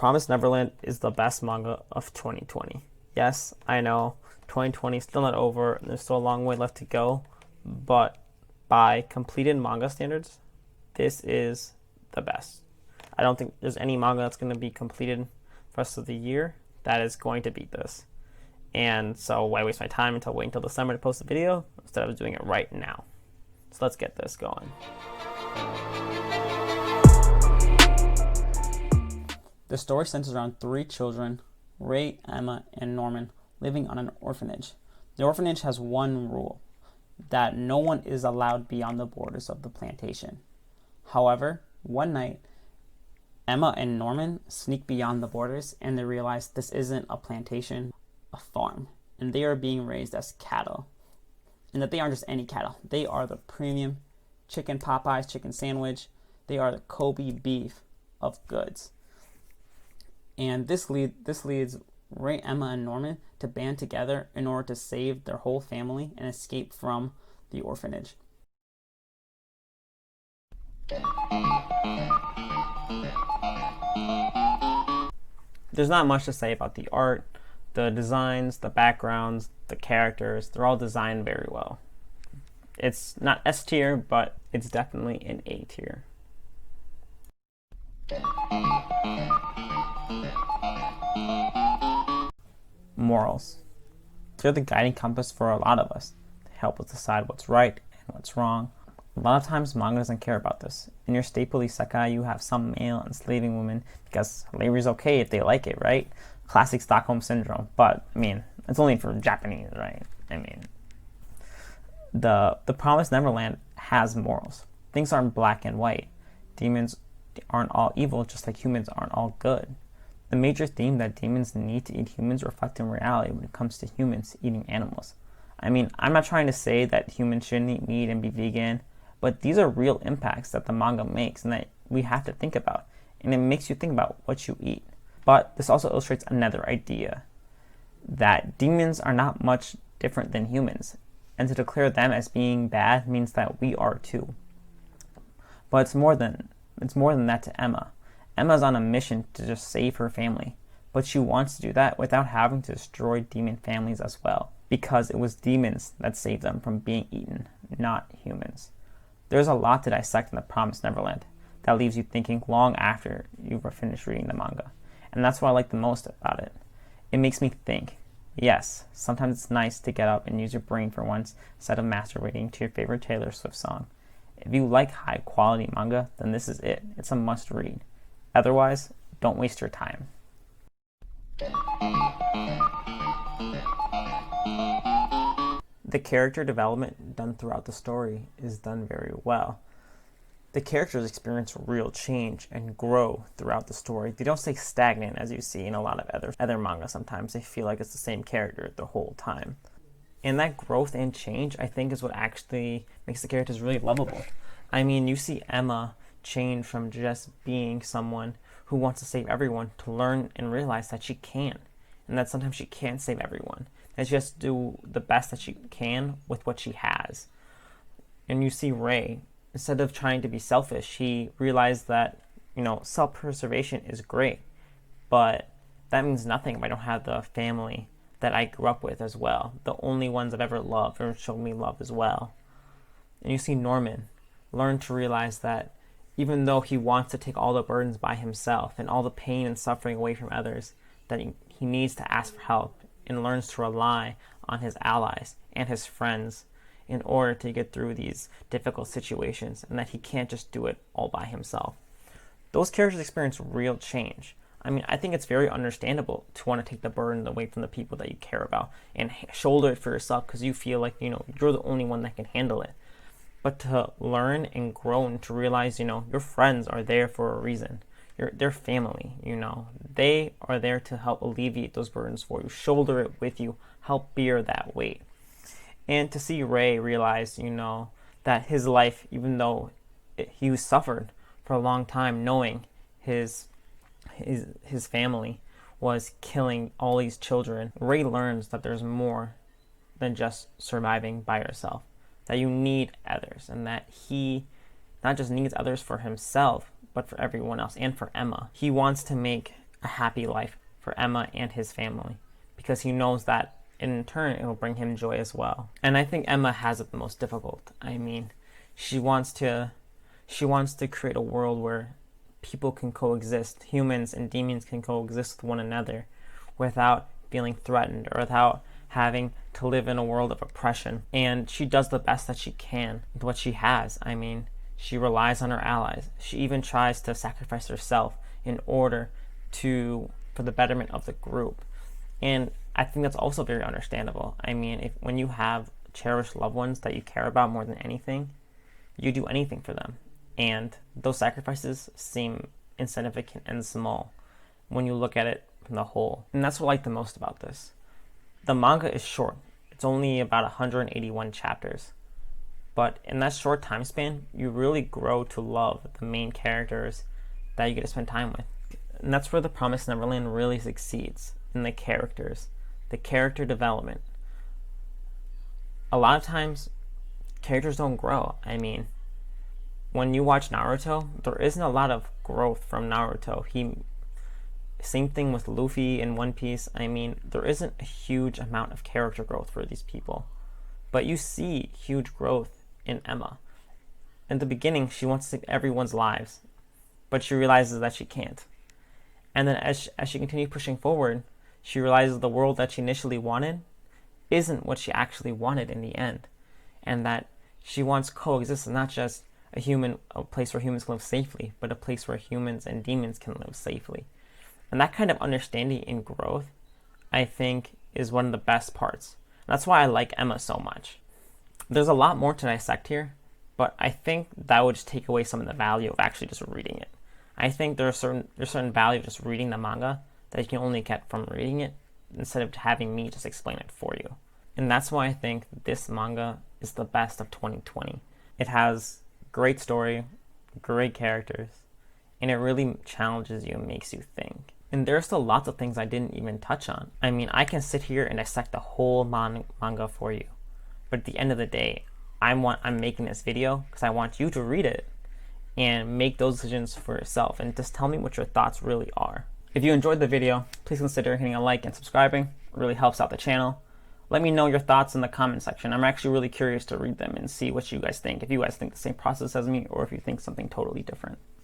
Promised Neverland is the best manga of 2020. Yes, I know 2020 is still not over and there's still a long way left to go, but by completed manga standards, this is the best. I don't think there's any manga that's going to be completed for the rest of the year that is going to beat this. And so why waste my time until waiting until December to post the video instead of doing it right now? So let's get this going. The story centers around three children, Ray, Emma, and Norman, living on an orphanage. The orphanage has one rule, that no one is allowed beyond the borders of the plantation. However, one night, Emma and Norman sneak beyond the borders and they realize this isn't a plantation, a farm, and they are being raised as cattle. And that they aren't just any cattle, they are the premium chicken Popeyes chicken sandwich, they are the Kobe beef of goods. And this leads Ray, Emma, and Norman to band together in order to save their whole family and escape from the orphanage. There's not much to say about the art, the designs, the backgrounds, the characters. They're all designed very well. It's not S tier, but it's definitely an A tier. Morals. They're the guiding compass for a lot of us. They help us decide what's right and what's wrong. A lot of times manga doesn't care about this. In your staple isekai, you have some male enslaving woman because slavery is okay if they like it, right? Classic Stockholm Syndrome. But, I mean, it's only for Japanese, right? I mean, the Promised Neverland has morals. Things aren't black and white. Demons aren't all evil, just like humans aren't all good. The major theme that demons need to eat humans reflect in reality when it comes to humans eating animals. I mean, I'm not trying to say that humans shouldn't eat meat and be vegan, but these are real impacts that the manga makes and that we have to think about. And it makes you think about what you eat. But this also illustrates another idea, that demons are not much different than humans, and to declare them as being bad means that we are too. But it's more than that to Emma. Emma's on a mission to just save her family, but she wants to do that without having to destroy demon families as well, because it was demons that saved them from being eaten, not humans. There's a lot to dissect in The Promised Neverland that leaves you thinking long after you've finished reading the manga, and that's what I like the most about it. It makes me think. Yes, sometimes it's nice to get up and use your brain for once instead of masturbating to your favorite Taylor Swift song. If you like high quality manga, then this is it. It's a must read. Otherwise, don't waste your time. The character development done throughout the story is done very well. The characters experience real change and grow throughout the story. They don't stay stagnant as you see in a lot of other manga sometimes. They feel like it's the same character the whole time. And that growth and change, I think, is what actually makes the characters really lovable. I mean, you see Emma change from just being someone who wants to save everyone to learn and realize that she can, and that sometimes she can't save everyone, that she has to do the best that she can with what she has. And you see Ray, instead of trying to be selfish, he realized that, self-preservation is great, but that means nothing if I don't have the family that I grew up with as well, the only ones I've ever loved or showed me love as well. And you see Norman learn to realize that even though he wants to take all the burdens by himself and all the pain and suffering away from others, that he needs to ask for help and learns to rely on his allies and his friends in order to get through these difficult situations, and that he can't just do it all by himself. Those characters experience real change. I mean, I think it's very understandable to want to take the burden away from the people that you care about and shoulder it for yourself because you feel like, you're the only one that can handle it. But to learn and grow and to realize, your friends are there for a reason. They're family, They are there to help alleviate those burdens for you, shoulder it with you, help bear that weight. And to see Ray realize, that his life, even though he suffered for a long time, knowing his family was killing all these children, Ray learns that there's more than just surviving by yourself. That you need others, and that he not just needs others for himself, but for everyone else and for Emma. He wants to make a happy life for Emma and his family, because he knows that in turn it will bring him joy as well. And I think Emma has it the most difficult. I mean, she wants to create a world where people can coexist, humans and demons can coexist with one another without feeling threatened or without having to live in a world of oppression. And she does the best that she can with what she has. I mean, she relies on her allies. She even tries to sacrifice herself in order for the betterment of the group. And I think that's also very understandable. I mean, when you have cherished loved ones that you care about more than anything, you do anything for them. And those sacrifices seem insignificant and small when you look at it from the whole. And that's what I like the most about this. The manga is short. It's only about 181 chapters. But in that short time span, you really grow to love the main characters that you get to spend time with. And that's where The Promised Neverland really succeeds, in the characters, the character development. A lot of times, characters don't grow. I mean, when you watch Naruto, there isn't a lot of growth from Naruto. Same thing with Luffy in One Piece. I mean, there isn't a huge amount of character growth for these people. But you see huge growth in Emma. In the beginning, she wants to save everyone's lives, but she realizes that she can't. And then as she continues pushing forward, she realizes the world that she initially wanted isn't what she actually wanted in the end. And that she wants coexistence, not just a place where humans can live safely, but a place where humans and demons can live safely. And that kind of understanding and growth, I think, is one of the best parts. That's why I like Emma so much. There's a lot more to dissect here, but I think that would just take away some of the value of actually just reading it. I think there's certain value of just reading the manga that you can only get from reading it instead of having me just explain it for you. And that's why I think this manga is the best of 2020. It has great story, great characters, and it really challenges you and makes you think. And there's still lots of things I didn't even touch on. I mean, I can sit here and dissect the whole manga for you. But at the end of the day, I'm making this video because I want you to read it and make those decisions for yourself and just tell me what your thoughts really are. If you enjoyed the video, please consider hitting a like and subscribing. It really helps out the channel. Let me know your thoughts in the comment section. I'm actually really curious to read them and see what you guys think. If you guys think the same process as me or if you think something totally different.